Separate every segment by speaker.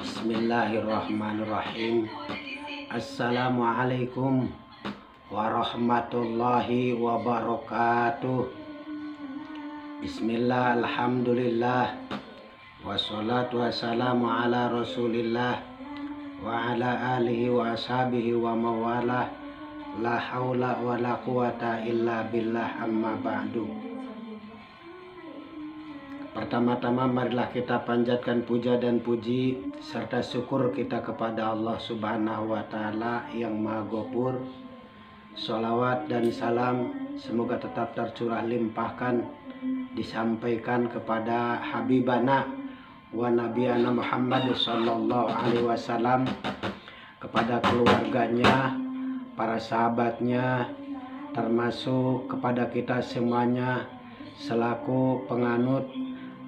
Speaker 1: Bismillahirrahmanirrahim. Assalamualaikum warahmatullahi wabarakatuh. Bismillah, alhamdulillah, wassalatu wassalamu ala rasulillah wa ala alihi wa ashabihi wa mawalah. La haula wa la quwata illa billah, amma ba'du. Pertama-tama marilah kita panjatkan puja dan puji serta syukur kita kepada Allah Subhanahu wa Ta'ala yang Maha Ghafur. Sholawat dan salam semoga tetap tercurah limpahkan disampaikan kepada Habibana wa Nabiyana Muhammad sallallahu alaihi wasallam, kepada keluarganya, para sahabatnya, termasuk kepada kita semuanya selaku penganut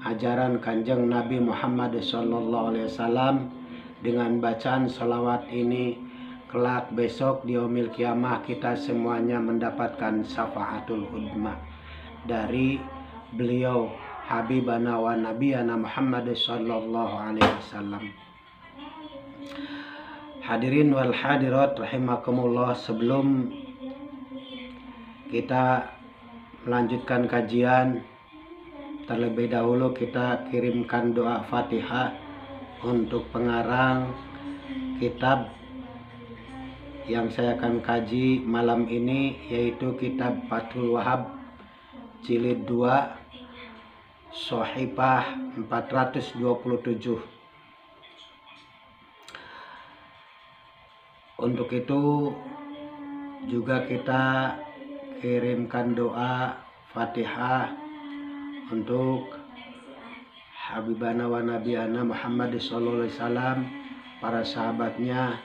Speaker 1: ajaran Kanjeng Nabi Muhammad sallallahu alaihi wasallam. Dengan bacaan sholawat ini, kelak besok di yaumil kiamah kita semuanya mendapatkan syafaatul udma dari beliau Habibana wa Nabiyana Muhammad sallallahu alaihi wasallam. Hadirin wal hadirat rahimakumullah, sebelum kita melanjutkan kajian, terlebih dahulu kita kirimkan doa Fatihah untuk pengarang kitab yang saya akan kaji malam ini, yaitu kitab Fathul Wahhab jilid 2 Shahifah 427. Untuk itu juga kita kirimkan doa Fatihah untuk Habibana wa Nabiyana Muhammad sallallahu alaihi wasallam, para sahabatnya,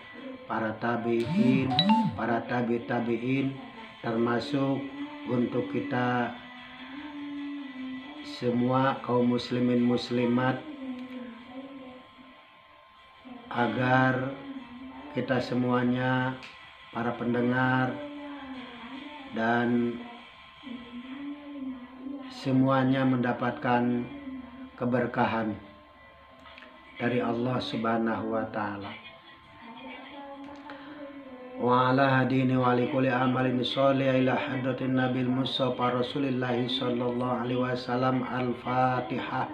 Speaker 1: para tabi'in, para tabi'in, termasuk untuk kita semua kaum muslimin muslimat, agar kita semuanya, para pendengar dan semuanya mendapatkan keberkahan dari Allah Subhanahu wa Ta'ala. Wa ala hadini wa likulli amalin sholih ila hadratin nabil mustafa rasulillahi sallallahu alaihi wasallam. Al-Fatihah.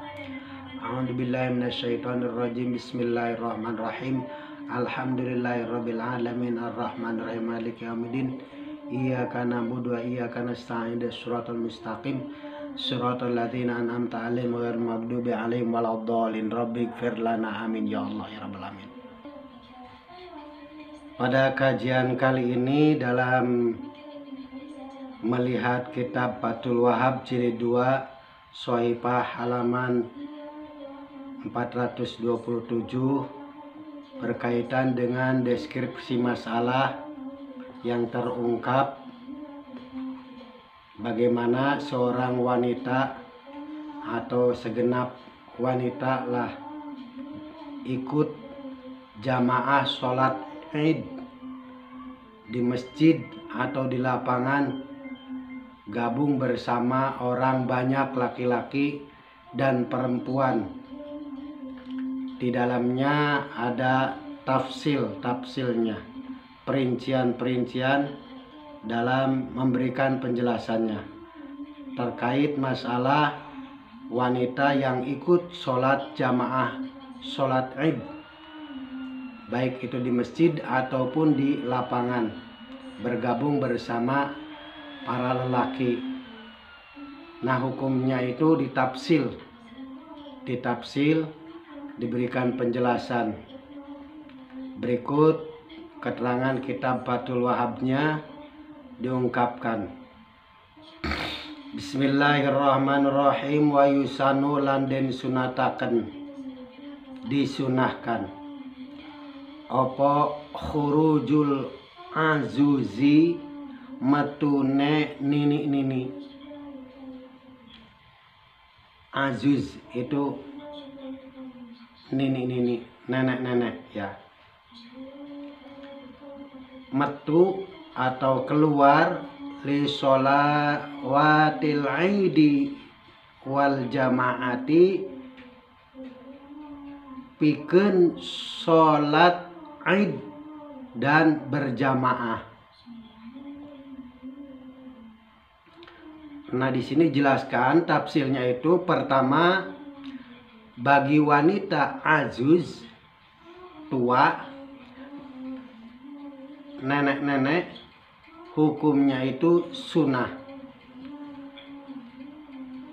Speaker 1: A'udzu billahi minasyaitonir rajim. Bismillahirrahmanirrahim. Alhamdulillahirabbil alamin arrahmanir rahim maliki yaumiddin. Iyyaka na'budu wa iyyaka nasta'in. Shiratal mustaqim Suratul ladzina an'amta 'alaihim ghairil maghdubi 'alaihim waladdallin. Rabbighfir lana, amin ya Allah ya rabbal alamin. Pada kajian kali ini, dalam melihat kitab Fathul Wahhab jilid 2 Shahifah halaman 427 berkaitan dengan deskripsi masalah yang terungkap, bagaimana seorang wanita atau segenap wanita lah ikut jamaah sholat Id di masjid atau di lapangan, gabung bersama orang banyak laki-laki dan perempuan. Di dalamnya ada tafsilnya, perincian dalam memberikan penjelasannya terkait masalah wanita yang ikut sholat jamaah sholat Id, baik itu di masjid ataupun di lapangan, bergabung bersama para lelaki. Nah, hukumnya itu ditafsil, diberikan penjelasan. Berikut keterangan kitab Fathul Wahhabnya diungkapkan. Bismillahirrahmanirrahim. Wa yusanu lan den sunataken, disunahkan apa khurujul azuzi, matune nini. Azuz itu nini, nenek ya. Metu atau keluar li sholawatil aidi wal jamaati pikeun sholat Id dan berjamaah. Nah, di sini jelaskan tafsirnya itu pertama, bagi wanita ajuz, tua, nenek-nenek, hukumnya itu sunnah.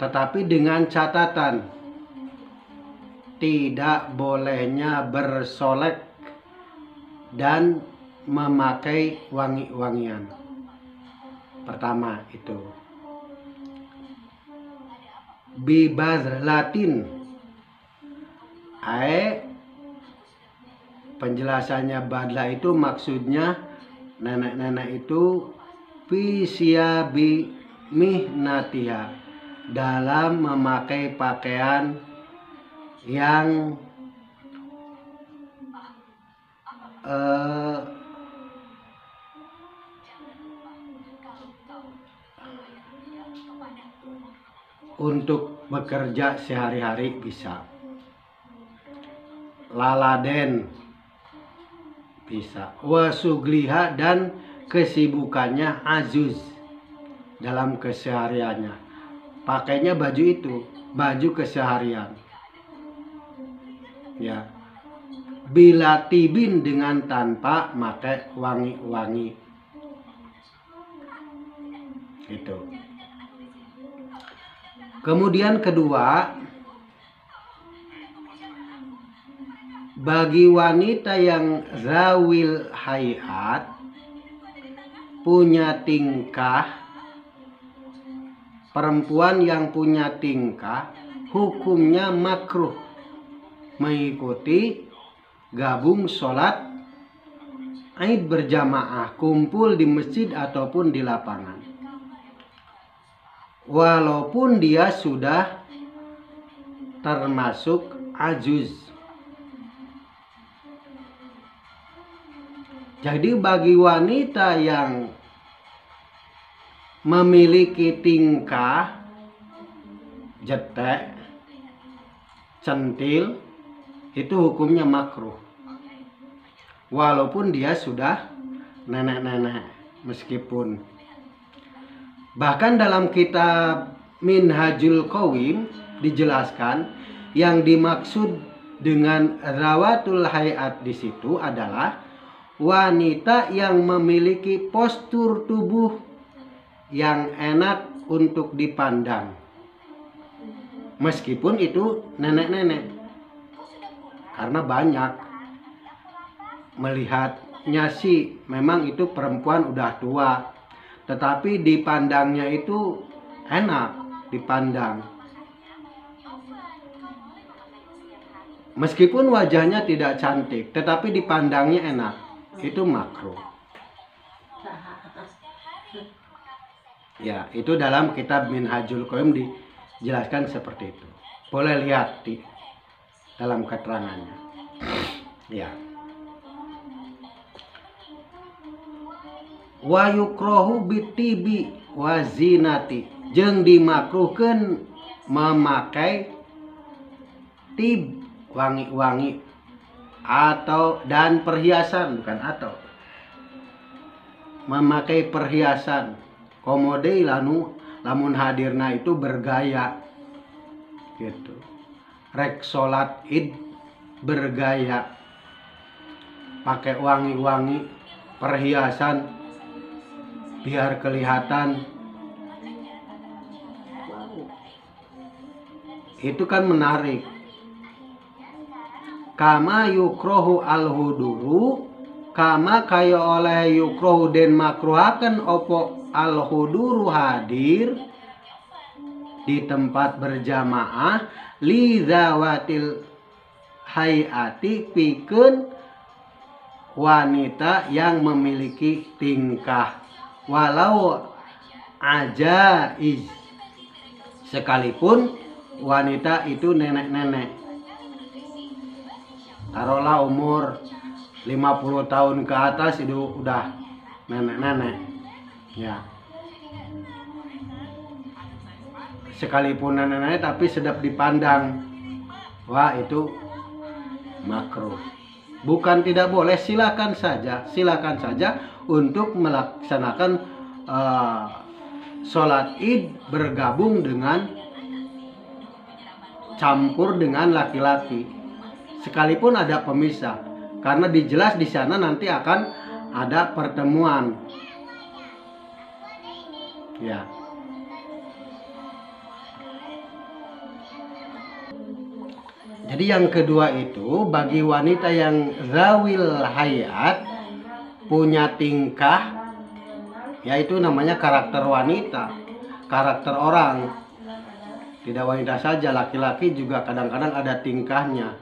Speaker 1: Tetapi dengan catatan tidak bolehnya bersolek dan memakai wangi-wangian. Pertama itu. Bibazlatin, penjelasannya badla itu maksudnya nenek-nenek itu fisyabi mihnatiha, dalam memakai pakaian yang untuk bekerja sehari-hari bisa. Laladen bisa. Wasugliha, dan kesibukannya azuz dalam kesehariannya. Pakainya baju itu, baju keseharian. Ya. Bila tibin, dengan tanpa pakai wangi-wangi. Itu. Kemudian kedua, bagi wanita yang zawil hayat, punya tingkah, perempuan yang punya tingkah, hukumnya makruh mengikuti gabung sholat Id berjamaah, kumpul di masjid ataupun di lapangan, walaupun dia sudah termasuk ajuz. Jadi bagi wanita yang memiliki tingkah jetek, centil, itu hukumnya makruh, walaupun dia sudah nenek-nenek. Meskipun bahkan dalam kitab Minhajul Qawim dijelaskan yang dimaksud dengan rawatul hayat di situ adalah wanita yang memiliki postur tubuh yang enak untuk dipandang, meskipun itu nenek-nenek. Karena banyak melihatnya sih memang itu perempuan udah tua, tetapi dipandangnya itu enak dipandang. Meskipun wajahnya tidak cantik, tetapi dipandangnya enak. Itu makruh. Ya, itu dalam kitab Minhajul Qawim dijelaskan seperti itu. Boleh lihat di dalam keterangannya. Ya. Wa yukrohu bitibi wa zinati, jeung dimakruhkeun memakai tib, wangi-wangi, atau dan perhiasan, bukan atau, memakai perhiasan. Komode lamun hadirna itu bergaya gitu. Rek sholat Id bergaya, pakai wangi-wangi, perhiasan, biar kelihatan. Itu kan menarik. Kama yukrohu al-huduru, kama kaya oleh yukrohu den makruhaken opo al-huduru hadir di tempat berjamaah li zawatil hayati, pikeun wanita yang memiliki tingkah, walau ajaiz, sekalipun wanita itu nenek-nenek. Taruhlah umur 50 tahun ke atas itu udah nenek-nenek. Ya. Sekalipun nenek-nenek tapi sedap dipandang. Wah, itu makruh. Bukan tidak boleh, silakan saja untuk melaksanakan sholat id bergabung dengan campur dengan laki-laki, sekalipun ada pemisah, karena dijelas di sana nanti akan ada pertemuan. Ya. Jadi yang kedua itu bagi wanita yang zawil hayat, punya tingkah, yaitu namanya karakter wanita, karakter orang. Tidak wanita saja, laki-laki juga kadang-kadang ada tingkahnya.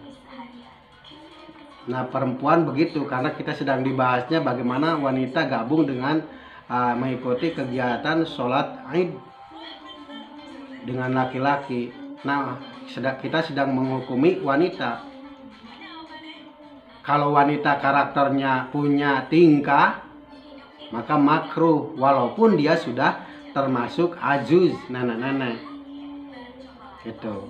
Speaker 1: Nah, perempuan begitu, karena kita sedang dibahasnya bagaimana wanita gabung dengan mengikuti kegiatan sholat id dengan laki-laki. Nah, kita sedang menghukumi wanita. Kalau wanita karakternya punya tingkah, maka makruh, walaupun dia sudah termasuk ajuz, nenek-nenek. Gitu.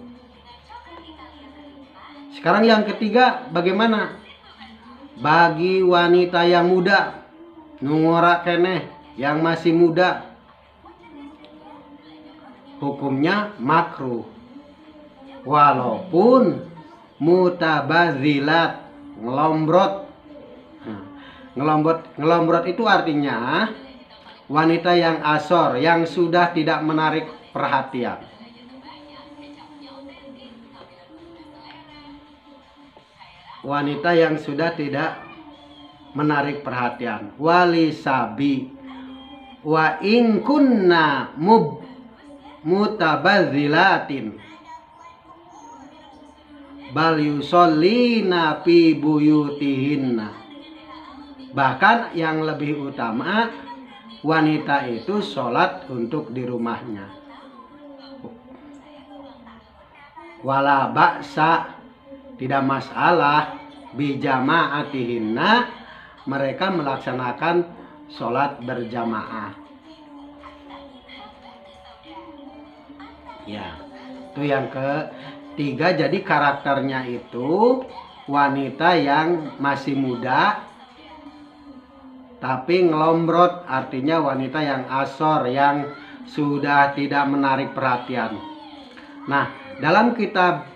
Speaker 1: Sekarang yang ketiga, bagaimana bagi wanita yang muda, nungora keneh, yang masih muda, hukumnya makruh, walaupun mutabadzilat, ngelombrot. Ngelombrot itu artinya wanita yang asor, yang sudah tidak menarik perhatian. Wanita yang sudah tidak menarik perhatian. Walisabi wa in kunna mutabadzilatin bal yusallina fi buyutihinna. Bahkan yang lebih utama, wanita itu sholat untuk di rumahnya. Wala ba'sa, tidak masalah, bijama'atihinna, mereka melaksanakan sholat berjamaah. Ya, itu yang ketiga. Jadi karakternya itu wanita yang masih muda tapi ngelombrot, artinya wanita yang asor, yang sudah tidak menarik perhatian. Nah, dalam kitab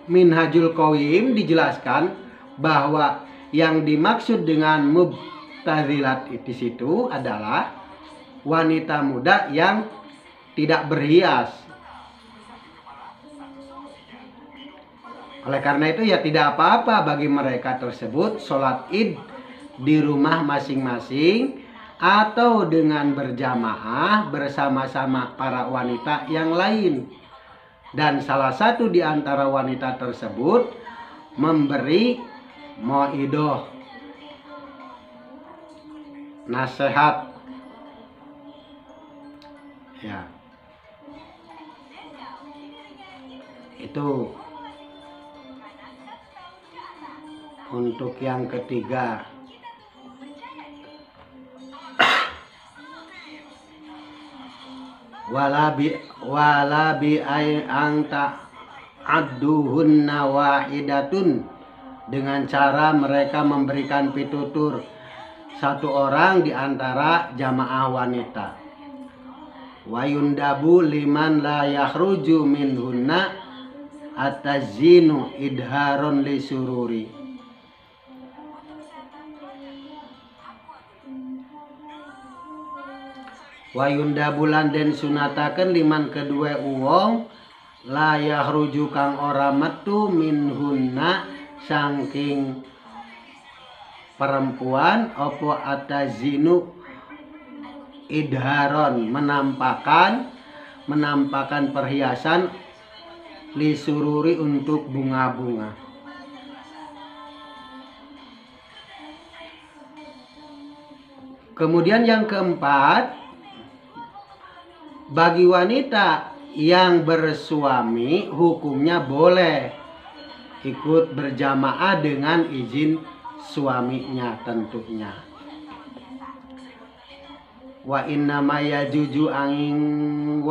Speaker 1: Minhajul Qawim dijelaskan bahwa yang dimaksud dengan mubtadzilat di situ adalah wanita muda yang tidak berhias. Oleh karena itu ya tidak apa-apa bagi mereka tersebut sholat id di rumah masing-masing atau dengan berjamaah bersama-sama para wanita yang lain. Dan salah satu di antara wanita tersebut memberi mau'idoh, nasihat. Ya. Itu untuk yang ketiga. Wala bi anta adduhunna wahidatun, dengan cara mereka memberikan pitutur satu orang di antara jamaah wanita. Wa yundabu liman la yakhruju minhunna atazinu idharon li sururi. Wa yundabulan den sunataken liman kedua uwong la yahruju kang ora metu minhunna saking perempuan opo atazinu idharon, menampakkan perhiasan li sururi untuk bunga-bunga. Kemudian yang keempat, bagi wanita yang bersuami hukumnya boleh ikut berjamaah dengan izin suaminya tentunya. Wa inna ma yajuju angin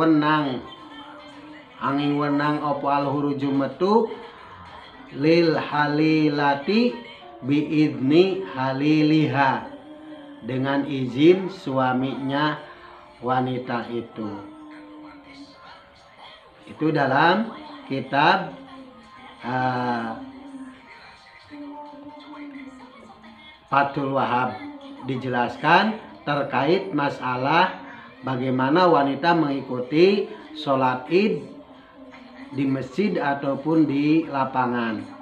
Speaker 1: wenang opo al huruju metu lil halilati biidni haliliha, dengan izin suaminya wanita itu. Itu dalam kitab Fathul Wahhab dijelaskan terkait masalah bagaimana wanita mengikuti sholat id di masjid ataupun di lapangan.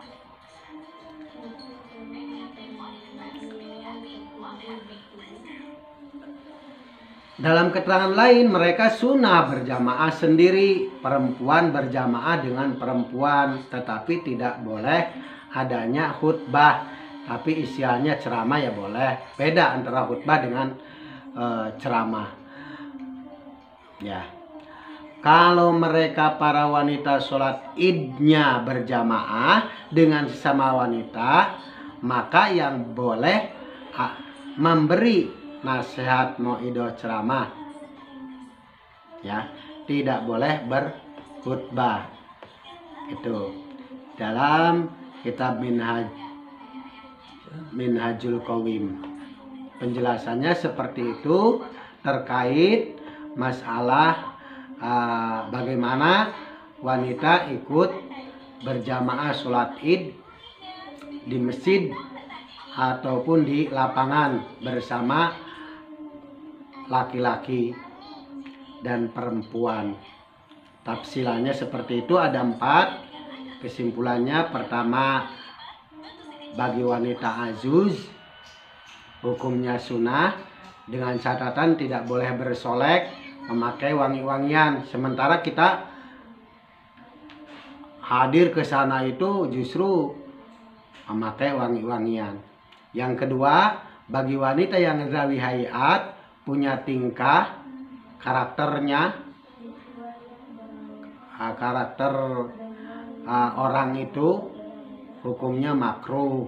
Speaker 1: Dalam keterangan lain, mereka sunnah berjamaah sendiri, perempuan berjamaah dengan perempuan, tetapi tidak boleh adanya khutbah. Tapi isiannya ceramah ya boleh. Beda antara khutbah dengan ceramah. Ya, kalau mereka para wanita sholat idnya berjamaah dengan sesama wanita, maka yang boleh memberi nasihat mau'idoh ceramah, ya, tidak boleh berkhutbah. Itu dalam kitab Minhajul Qawim penjelasannya seperti itu terkait masalah bagaimana wanita ikut berjamaah sholat id di masjid ataupun di lapangan bersama laki-laki dan perempuan. Tafsilannya seperti itu, ada 4. Kesimpulannya, pertama, bagi wanita azuz hukumnya sunnah, dengan catatan tidak boleh bersolek, memakai wangi-wangian. Sementara kita hadir ke sana itu justru memakai wangi-wangian. Yang kedua, bagi wanita yang zawi hayat, punya tingkah, karakternya, karakter orang itu hukumnya makruh,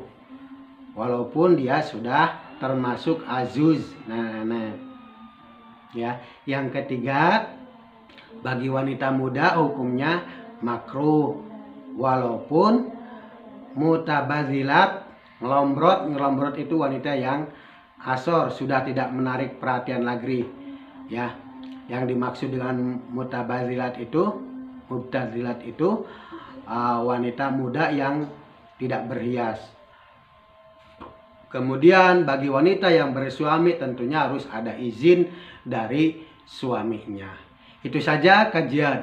Speaker 1: walaupun dia sudah termasuk azuz. Ya. Yang ketiga, bagi wanita muda hukumnya makruh, walaupun mutabazilat, ngelombrot itu wanita yang asor, sudah tidak menarik perhatian lagi, ya. Yang dimaksud dengan mutabazilat itu wanita muda yang tidak berhias. Kemudian bagi wanita yang bersuami tentunya harus ada izin dari suaminya. Itu saja kajian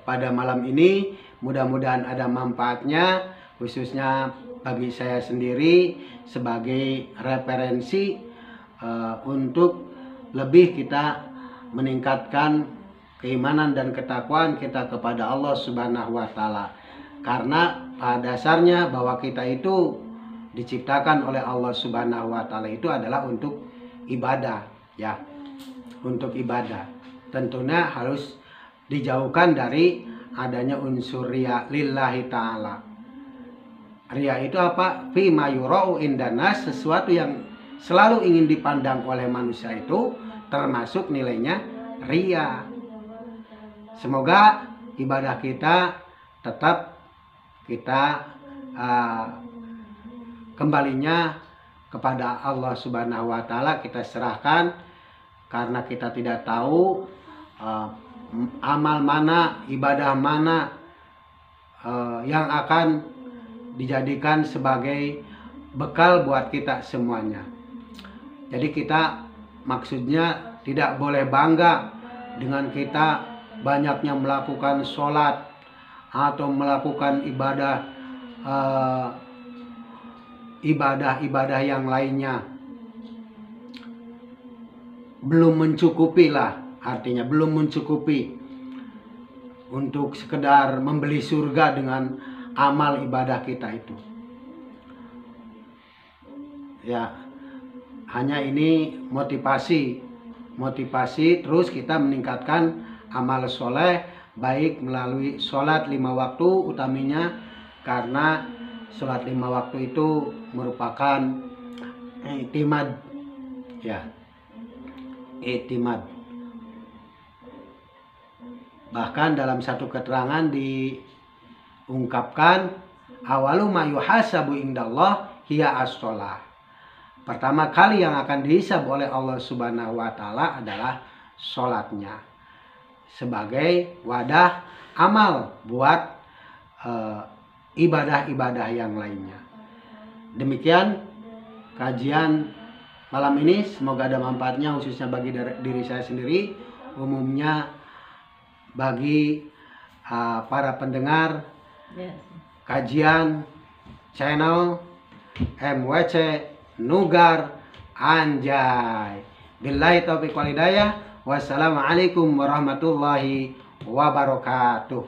Speaker 1: pada malam ini. Mudah-mudahan ada manfaatnya, khususnya bagi saya sendiri sebagai referensi untuk lebih kita meningkatkan keimanan dan ketakwaan kita kepada Allah Subhanahu wa Ta'ala. Karena pada dasarnya bahwa kita itu diciptakan oleh Allah Subhanahu wa Ta'ala itu adalah untuk ibadah, ya, untuk ibadah. Tentunya harus dijauhkan dari adanya unsur riya lillahi ta'ala. Riya itu apa? Fi ma yura'u indanas, sesuatu yang selalu ingin dipandang oleh manusia itu termasuk nilainya riya. Semoga ibadah kita tetap kita kembalinya kepada Allah Subhanahu wa Ta'ala, kita serahkan, karena kita tidak tahu amal mana, ibadah mana yang akan dijadikan sebagai bekal buat kita semuanya. Jadi kita maksudnya tidak boleh bangga dengan kita banyaknya melakukan sholat atau melakukan ibadah yang lainnya. Belum mencukupi lah, artinya belum mencukupi untuk sekedar membeli surga dengan amal ibadah kita itu. Ya, hanya ini motivasi terus kita meningkatkan amal soleh, baik melalui sholat 5 waktu utamanya, karena sholat 5 waktu itu merupakan i'timad, ya, i'timad. Bahkan dalam satu keterangan diungkapkan Awalu ma yuhasabu indallah hiya as-shalah. Pertama kali yang akan dihisab oleh Allah Subhanahu wa taala adalah sholatnya sebagai wadah amal buat ibadah-ibadah yang lainnya. Demikian kajian malam ini, semoga ada manfaatnya khususnya bagi diri saya sendiri, umumnya bagi para pendengar kajian channel MWC Nugar Anjay. Billahi taufiq wal hidayah. Wassalamualaikum warahmatullahi wabarakatuh.